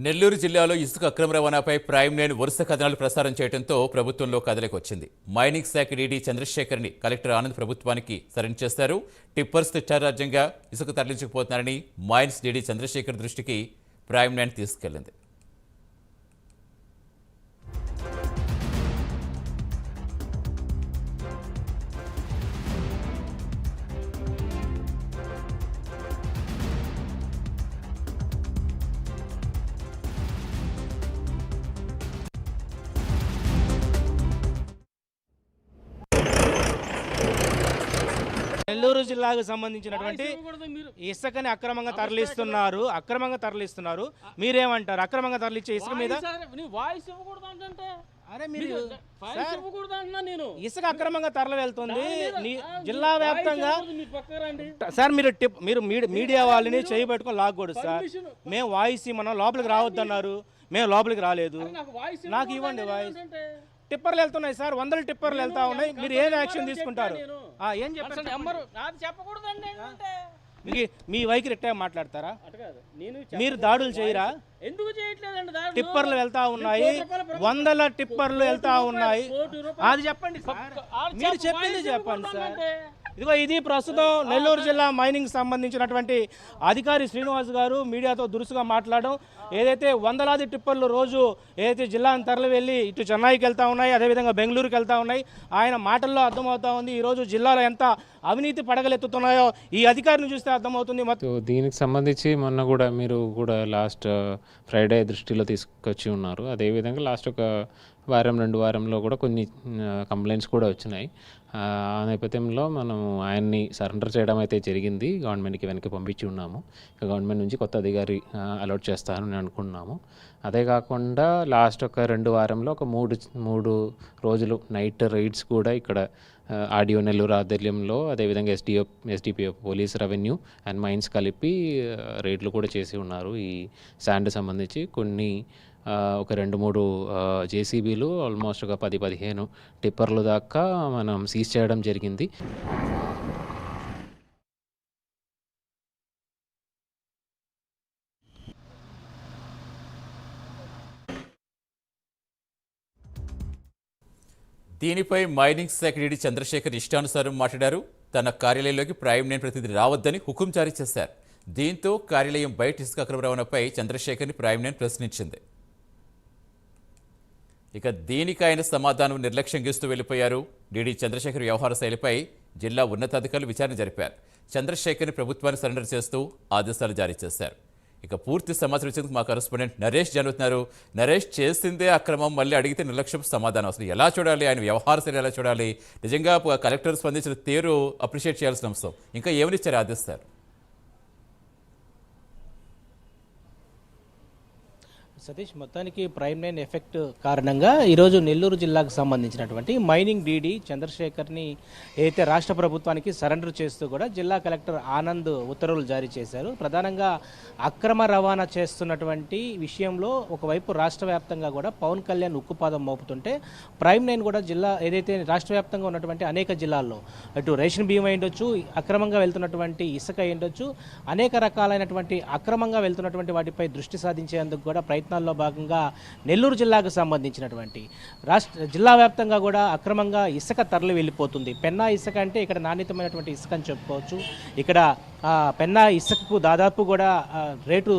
నెల్లూరు జిల్లాలో ఇసుక అక్రమ రవాణాపై ప్రైమ్ లైన్ వరుస కథనాలు ప్రసారం చేయడంతో ప్రభుత్వంలో కదలికొచ్చింది. మైనింగ్ శాఖ డీడీ చంద్రశేఖర్ని కలెక్టర్ ఆనంద్ ప్రభుత్వానికి సరెండర్ చేశారు. టిప్పర్స్ ఇష్టారాజ్యంగా ఇసుక తరలించకపోతున్నారని మైన్స్ డీడీ చంద్రశేఖర్ దృష్టికి ప్రైమ్ లైన్ తీసుకెళ్లింది. నెల్లూరు జిల్లాకు సంబంధించినటువంటి ఇసుకని అక్రమంగా తరలిస్తున్నారు. మీరేమంటారు? అక్రమంగా తరలించే ఇసుక మీద ఇసుక అక్రమంగా తరలి వెళ్తుంది జిల్లా వ్యాప్తంగా. సార్ మీరు మీడియా వాళ్ళని చేయబెట్టుకొని లాగకూడదు సార్. మేము వాయిస్ మనం లోపలికి రావద్దన్నారు, మేము లోపలికి రాలేదు. నాకు ఇవ్వండి వాయిస్. టిప్పర్లు వెళ్తున్నాయి సార్, 100 టిప్పర్లు వెళ్తా ఉన్నాయి. మీరు ఏం యాక్షన్ తీసుకుంటారు? ఏం చెప్పారు? మీ వైఖరి ఎట్టా మాట్లాడతారా? మీరు దాడులు చేయరా? ఎందుకు చేయట్లేదండి? టిప్పర్లు వెళ్తా ఉన్నాయి, 100 టిప్పర్లు వెళ్తా ఉన్నాయి. అది చెప్పండి సార్, మీరు చెప్పింది చెప్పండి సార్. ఇదిగో ఇది ప్రస్తుతం నెల్లూరు జిల్లా మైనింగ్ సంబంధించినటువంటి అధికారి శ్రీనివాస్ గారు మీడియాతో దురుసుగా మాట్లాడడం. ఏదైతే వందలాది టిప్పర్లు రోజు ఏదైతే జిల్లాను తరలి వెళ్ళి ఇటు చెన్నైకి వెళ్తా ఉన్నాయి, అదేవిధంగా బెంగళూరుకి వెళ్తా ఉన్నాయి. ఆయన మాటల్లో అర్థమవుతా ఉంది ఈరోజు జిల్లాలో ఎంత అవినీతి పడగలెత్తుతున్నాయో ఈ అధికారిని చూస్తే అర్థమవుతుంది. దీనికి సంబంధించి మొన్న కూడా మీరు కూడా లాస్ట్ ఫ్రైడే దృష్టిలో తీసుకొచ్చి ఉన్నారు. అదేవిధంగా లాస్ట్ ఒక వారం 2 వారంలో కూడా కొన్ని కంప్లైంట్స్ కూడా వచ్చినాయి. ఆ నేపథ్యంలో మనం ఆయన్ని సరెండర్ చేయడం అయితే జరిగింది. గవర్నమెంట్కి వెనక్కి పంపించి ఉన్నాము. గవర్నమెంట్ నుంచి కొత్త అధికారి అలాట్ చేస్తారని అనుకున్నాము. అదే కాకుండా లాస్ట్ ఒక 2 వారంలో ఒక 3 రోజులు నైట్ రైడ్స్ కూడా ఇక్కడ ఆడియో నెల్లూరు ఆధ్వర్యంలో, అదేవిధంగా SDPO police, revenue and mines కలిపి రైడ్లు కూడా చేసి ఉన్నారు. ఈ శాండ్ సంబంధించి కొన్ని ఒక 2-3 జేసీబీలు, ఆల్మోస్ట్ ఒక 10-15 టిప్పర్లు దాకా మనం సీజ్ చేయడం జరిగింది. దీనిపై మైనింగ్ శాఖ డీడీ చంద్రశేఖర్ ఇష్టానుసారం మాట్లాడారు. తన కార్యాలయంలోకి ప్రైమ్ లైన్ ప్రతినిధి రావద్దని హుకుం జారీ చేశారు. దీంతో కార్యాలయం బయట ఇసుక అక్రమ రవాణాపై చంద్రశేఖర్ని ప్రైమ్ లైన్ ప్రశ్నించింది. ఇక దీనికి ఆయన సమాధానం నిర్లక్ష్యం గీస్తూ వెళ్లిపోయారు. డీడీ చంద్రశేఖర్ వ్యవహార శైలిపై జిల్లా ఉన్నతాధికారులు విచారణ జరిపారు. చంద్రశేఖర్ని ప్రభుత్వాన్ని సరెండర్ చేస్తూ ఆదేశాలు జారీ చేశారు. ఇక పూర్తి సమాచారం ఇచ్చేందుకు మా కరెస్పాండెంట్ నరేష్ జరుగుతున్నారు. నరేష్, చేసిందే అక్రమం, మళ్ళీ అడిగితే నిర్లక్ష్యం సమాధానం, అసలు ఎలా చూడాలి? ఆయన వ్యవహార శైలి ఎలా చూడాలి? నిజంగా కలెక్టర్ స్పందించిన తీరు అప్రిషియేట్ చేయాల్సిన అంశం. ఇంకా ఏమనిచ్చారు ఆదేశాలు? సతీష్, మొత్తానికి ప్రైమ్ లైన్ ఎఫెక్ట్ కారణంగా ఈరోజు నెల్లూరు జిల్లాకు సంబంధించినటువంటి మైనింగ్ డీడీ చంద్రశేఖర్ని ఏదైతే రాష్ట్ర ప్రభుత్వానికి సరెండర్ చేస్తూ కూడా జిల్లా కలెక్టర్ ఆనంద్ ఉత్తర్వులు జారీ చేశారు. ప్రధానంగా అక్రమ రవాణా చేస్తున్నటువంటి విషయంలో ఒకవైపు రాష్ట్ర వ్యాప్తంగా కూడా పవన్ కళ్యాణ్ ఉక్కుపాదం మోపుతుంటే ప్రైమ్ లైన్ కూడా జిల్లా ఏదైతే రాష్ట్ర వ్యాప్తంగా ఉన్నటువంటి అనేక జిల్లాల్లో అటు రేషన్ బియ్యం అయ్యుండొచ్చు, అక్రమంగా వెళ్తున్నటువంటి ఇసుక అయ్యుండొచ్చు, అనేక రకాలైనటువంటి అక్రమంగా వెళ్తున్నటువంటి వాటిపై దృష్టి సాధించేందుకు కూడా ప్రయత్నాల్లో భాగంగా నెల్లూరు జిల్లాకు సంబంధించినటువంటి జిల్లా వ్యాప్తంగా కూడా అక్రమంగా ఇసుక తరలి వెళ్ళిపోతుంది. పెన్నా ఇసుక అంటే ఇక్కడ నాణ్యతమైనటువంటి ఇసుక అని చెప్పుకోవచ్చు. ఇక్కడ పెన్నా ఇసుకకు దాదాపు కూడా రేటు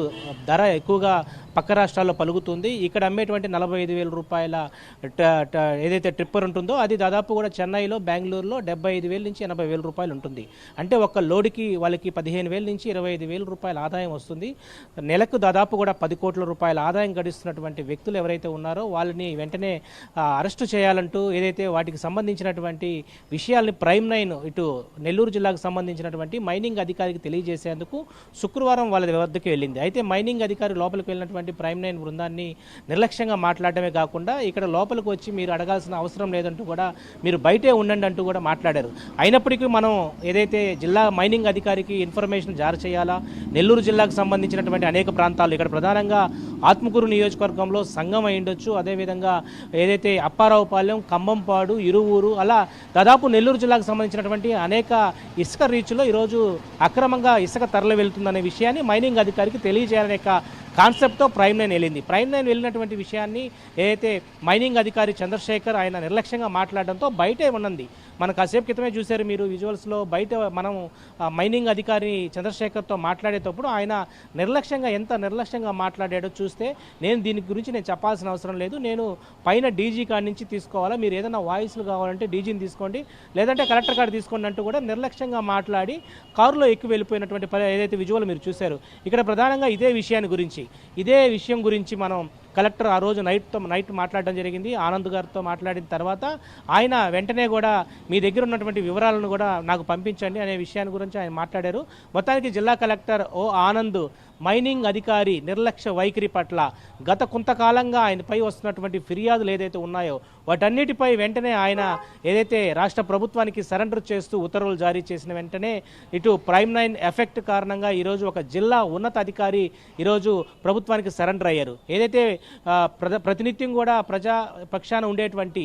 ధర ఎక్కువగా పక్క రాష్ట్రాల్లో పలుకుతుంది. ఇక్కడ అమ్మేటువంటి 45,000 రూపాయల ఏదైతే ట్రిప్పర్ ఉంటుందో అది దాదాపు కూడా చెన్నైలో, బెంగళూరులో 75,000 నుంచి 80,000 రూపాయలు ఉంటుంది. అంటే ఒక్క లోడుకి వాళ్ళకి 15,000 నుంచి 25,000 రూపాయల ఆదాయం వస్తుంది. నెలకు దాదాపు కూడా 10 కోట్ల రూపాయల ఆదాయం గడిస్తున్నటువంటి వ్యక్తులు ఎవరైతే ఉన్నారో వాళ్ళని వెంటనే అరెస్టు చేయాలంటూ ఏదైతే వాటికి సంబంధించినటువంటి విషయాల్ని ప్రైమ్ లైన్ ఇటు నెల్లూరు జిల్లాకు సంబంధించినటువంటి మైనింగ్ అధికారికి తెలియజేసేందుకు శుక్రవారం వాళ్ళ వద్దకు వెళ్ళింది. అయితే మైనింగ్ అధికారి లోపలికి వెళ్ళినటువంటి ప్రైమ్ లైన్ బృందాన్ని నిర్లక్ష్యంగా మాట్లాడటమే కాకుండా ఇక్కడ లోపలికి వచ్చి మీరు అడగాల్సిన అవసరం లేదంటూ కూడా మీరు బయటే ఉండండి అంటూ కూడా మాట్లాడారు. అయినప్పటికీ మనం ఏదైతే జిల్లా మైనింగ్ అధికారికి ఇన్ఫర్మేషన్ జారీ చేయాలా, నెల్లూరు జిల్లాకు సంబంధించినటువంటి అనేక ప్రాంతాలు ఇక్కడ ప్రధానంగా ఆత్మకూరు నియోజకవర్గంలో సంగం అయ్యుండొచ్చు, అదేవిధంగా ఏదైతే అప్పారావుపాలెం, కంబంపాడు, ఇరువూరు, అలా దాదాపు నెల్లూరు జిల్లాకు సంబంధించినటువంటి అనేక ఇసుక రీచ్లో ఈరోజు అక్రమంగా ఇసుక తరలి వెళ్తుందనే విషయాన్ని మైనింగ్ అధికారికి తెలియజేయాలనే కాన్సెప్ట్తో ప్రైమ్ లైన్ వెళ్ళింది. ప్రైమ్ లైన్ వెళ్ళినటువంటి విషయాన్ని ఏదైతే మైనింగ్ అధికారి చంద్రశేఖర్ ఆయన నిర్లక్ష్యంగా మాట్లాడడంతో బయటే ఉన్నది. మన కాసేపు క్రితమే చూశారు మీరు విజువల్స్లో. బయట మనం మైనింగ్ అధికారి చంద్రశేఖర్తో మాట్లాడేటప్పుడు ఆయన ఎంత నిర్లక్ష్యంగా మాట్లాడాడో చూస్తే దీని గురించి నేను చెప్పాల్సిన అవసరం లేదు, నేను పైన డీజీ కాడి నుంచి తీసుకోవాలా, మీరు ఏదైనా వాయిస్లు కావాలంటే డీజీని తీసుకోండి, లేదంటే కలెక్టర్ కార్డు తీసుకోండి అంటూ కూడా నిర్లక్ష్యంగా మాట్లాడి కారులో ఎక్కి వెళ్ళిపోయినటువంటి ఏదైతే విజువల్ మీరు చూశారు. ఇక్కడ ప్రధానంగా ఇదే విషయం గురించి మనం కలెక్టర్ ఆ రోజు నైట్ మాట్లాడడం జరిగింది. ఆనంద్ గారితో మాట్లాడిన తర్వాత ఆయన వెంటనే కూడా మీ దగ్గర ఉన్నటువంటి వివరాలను కూడా నాకు పంపించండి అనే విషయాన్ని గురించి ఆయన మాట్లాడారు. మొత్తానికి జిల్లా కలెక్టర్ ఆనంద్ మైనింగ్ అధికారి నిర్లక్ష్య వైఖరి పట్ల గత కొంతకాలంగా ఆయనపై వస్తున్నటువంటి ఫిర్యాదులు ఏదైతే ఉన్నాయో వాటన్నిటిపై వెంటనే ఆయన ఏదైతే రాష్ట్ర ప్రభుత్వానికి సరెండర్ చేస్తూ ఉత్తర్వులు జారీ చేసిన వెంటనే ఇటు ప్రైమ్ లైన్ ఎఫెక్ట్ కారణంగా ఈరోజు ఒక జిల్లా ఉన్నత అధికారి ఈరోజు ప్రభుత్వానికి సరెండర్ అయ్యారు. ఏదైతే ప్రతినిత్యం కూడా ప్రజా పక్షాన ఉండేటువంటి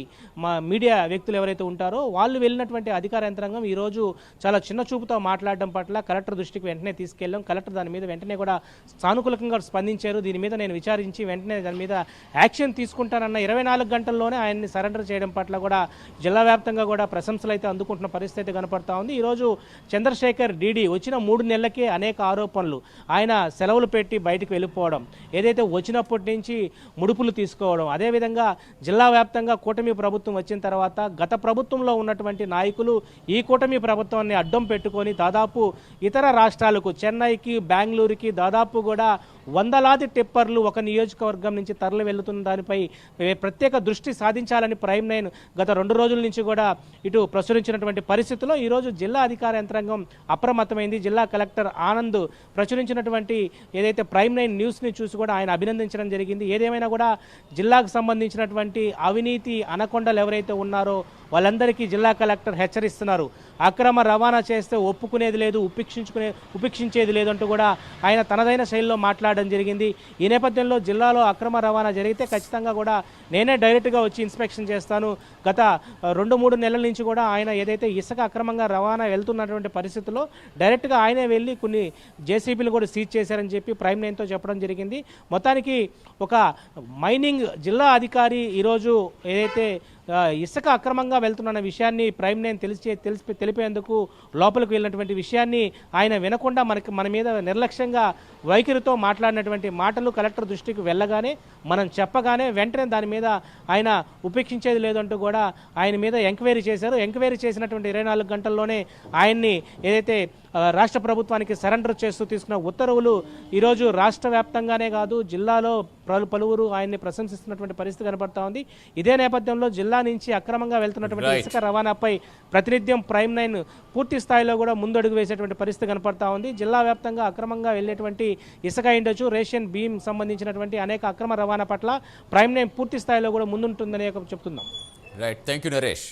మీడియా వ్యక్తులు ఎవరైతే ఉంటారో వాళ్ళు వెళ్ళినటువంటి అధికార యంత్రాంగం ఈరోజు చాలా చిన్న చూపుతో మాట్లాడడం పట్ల కలెక్టర్ దృష్టికి వెంటనే తీసుకెళ్ళాం. కలెక్టర్ దాని మీద వెంటనే కూడా సానుకూలంగా స్పందించారు. దీని మీద నేను విచారించి వెంటనే దాని మీద యాక్షన్ తీసుకుంటానన్న 24 గంటల్లోనే ఆయన్ని సరెండర్ చేయడం పట్ల కూడా జిల్లా వ్యాప్తంగా కూడా ప్రశంసలు అయితే అందుకుంటున్న పరిస్థితి కనపడతా ఉంది. ఈరోజు చంద్రశేఖర్ డీడీ వచ్చిన 3 నెలలకే అనేక ఆరోపణలు, ఆయన సెలవులు పెట్టి బయటకు వెళ్ళిపోవడం, ఏదైతే వచ్చినప్పటి నుంచి ముడుపులు తీసుకోవడం, అదేవిధంగా జిల్లా వ్యాప్తంగా కూటమి ప్రభుత్వం వచ్చిన తర్వాత గత ప్రభుత్వంలో ఉన్నటువంటి నాయకులు ఈ కూటమి ప్రభుత్వాన్ని అడ్డం పెట్టుకొని దాదాపు ఇతర రాష్ట్రాలకు చెన్నైకి బెంగళూరుకి దాదాపు కూడా వందలాది టిప్పర్లు ఒక నియోజకవర్గం నుంచి తరలి వెళ్తున్న దానిపై ప్రత్యేక దృష్టి సాధించాలని ప్రైమ్ లైన్ గత 2 రోజుల నుంచి కూడా ఇటు ప్రచురించినటువంటి పరిస్థితుల్లో ఈరోజు జిల్లా అధికార యంత్రాంగం అప్రమత్తమైంది. జిల్లా కలెక్టర్ ఆనంద్ ప్రచురించినటువంటి ఏదైతే ప్రైమ్ లైన్ న్యూస్ని చూసి కూడా ఆయన అభినందించడం జరిగింది. ఏదేమైనా కూడా జిల్లాకు సంబంధించినటువంటి అవినీతి అనకొండలు ఎవరైతే ఉన్నారో వాళ్ళందరికీ జిల్లా కలెక్టర్ హెచ్చరిస్తున్నారు. అక్రమ రవాణా చేస్తే ఒప్పుకునేది లేదు, ఉపేక్షించేది లేదంటూ కూడా ఆయన తనదైన శైలిలో మాట్లాడడం జరిగింది. ఈ నేపథ్యంలో జిల్లాలో అక్రమ రవాణా జరిగితే ఖచ్చితంగా కూడా నేనే డైరెక్ట్గా వచ్చి ఇన్స్పెక్షన్ చేస్తాను. గత 2-3 నెలల నుంచి కూడా ఆయన ఏదైతే ఇసుక అక్రమంగా రవాణా వెళ్తున్నటువంటి పరిస్థితుల్లో డైరెక్ట్గా ఆయనే వెళ్ళి కొన్ని జేసీబీలు కూడా సీజ్ చేశారని చెప్పి ప్రైమ్ లైన్తో చెప్పడం జరిగింది. మొత్తానికి ఒక మైనింగ్ జిల్లా అధికారి ఈరోజు ఏదైతే ఇసుక అక్రమంగా వెళ్తున్న విషయాన్ని ప్రైమ్ లైన్ తెలిపేందుకు లోపలికి వెళ్ళినటువంటి విషయాన్ని ఆయన వినకుండా మన మీద నిర్లక్ష్యంగా వైఖరితో మాట్లాడినటువంటి మాటలు కలెక్టర్ దృష్టికి వెళ్ళగానే మనం చెప్పగానే వెంటనే దాని మీద ఆయన ఉపేక్షించేది లేదంటూ కూడా ఆయన మీద ఎంక్వైరీ చేశారు. ఎంక్వైరీ చేసినటువంటి 24 గంటల్లోనే ఆయన్ని ఏదైతే రాష్ట్ర ప్రభుత్వానికి సరెండర్ చేస్తూ తీసుకున్న ఉత్తర్వులు ఈరోజు రాష్ట్ర వ్యాప్తంగానే కాదు జిల్లాలో పలువురు ఆయన్ని ప్రశంసిస్తున్నటువంటి పరిస్థితి కనబడతా ఉంది. ఇదే నేపథ్యంలో జిల్లా నుంచి అక్రమంగా వెళ్తున్నటువంటి ఇసుక రవాణాపై ప్రతినిత్యం ప్రైమ్ లైన్ పూర్తి స్థాయిలో కూడా ముందడుగు వేసేటువంటి పరిస్థితి కనపడతా ఉంది. జిల్లా వ్యాప్తంగా అక్రమంగా వెళ్లేటువంటి ఇసుక ఇండొచ్చు, రేషన్ బీమ్ సంబంధించినటువంటి అనేక అక్రమ రవాణా పట్ల ప్రైమ్ లైన్ పూర్తి స్థాయిలో కూడా ముందుంటుందని చెప్తున్నాం. Right, thank you Naresh.